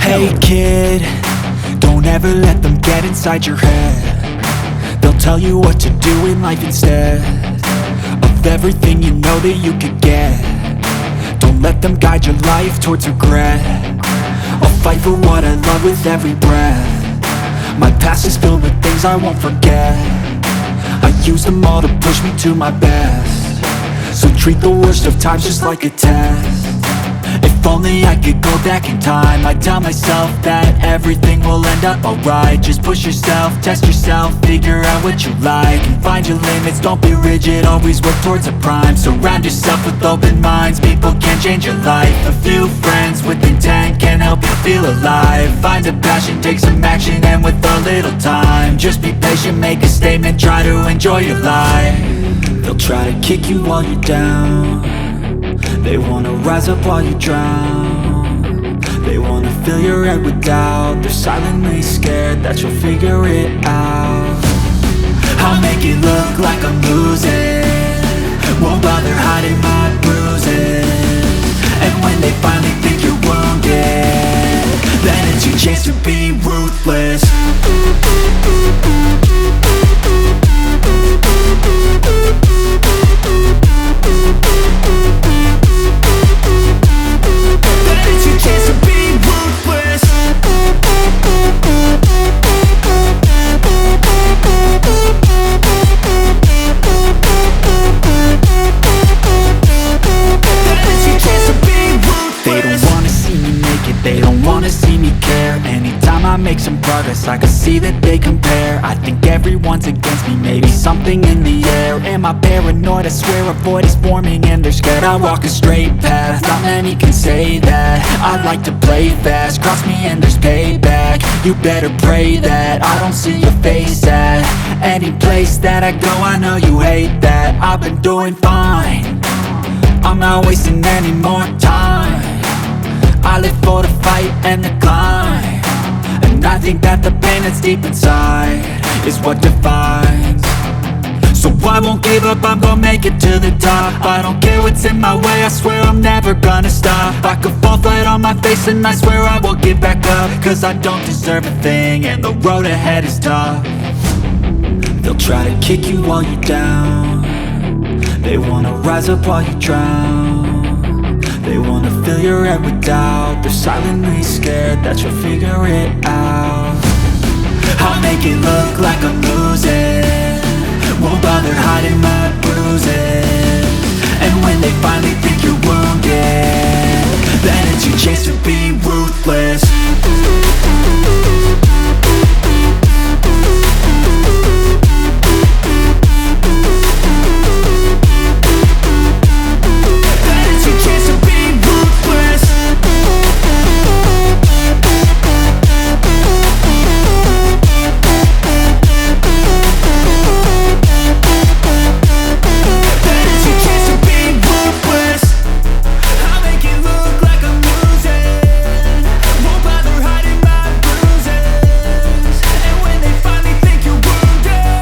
Hey kid, don't ever let them get inside your head. They'll tell you what to do in life instead of everything you know that you could get. Don't let them guide your life towards regret. I'll fight for what I love with every breath. My past is filled with things I won't forget. I use them all to push me to my best. So treat the worst of times just like a test. If only I could go back in time, I'd tell myself that everything will end up alright. Just push yourself, test yourself, figure out what you like, and find your limits, don't be rigid, always work towards a prime. Surround yourself with open minds, people can change your life. A few friends with intent can help you feel alive. Find a passion, take some action, and with a little time, just be patient, make a statement, try to enjoy your life. They'll try to kick you while you're down. They wanna rise up while you drown. They wanna fill your head with doubt. They're silently scared that you'll figure it out. I'll make it look like I'm losing, won't bother hiding my bruises. And when they finally think you're wounded, then it's your chance to be ruthless. They don't wanna see me care. Anytime I make some progress, I can see that they compare. I think everyone's against me, maybe something in the air. Am I paranoid? I swear a void is forming and they're scared I walk a straight path. Not many can say that. I like to play fast, cross me and there's payback. You better pray that I don't see your face at any place that I go. I know you hate that. I've been doing fine, I'm not wasting any more time. I live for the fight and the climb, and I think that the pain that's deep inside is what defines. So I won't give up, I'm gonna make it to the top. I don't care what's in my way, I swear I'm never gonna stop. I could fall flat on my face and I swear I will get back up, cause I don't deserve a thing and the road ahead is tough. They'll try to kick you while you're down. They wanna rise up while you drown. They wanna fill your head with doubt. They're silently scared that you'll figure it out. I'll make it look like I'm losing, won't bother hiding my bruises.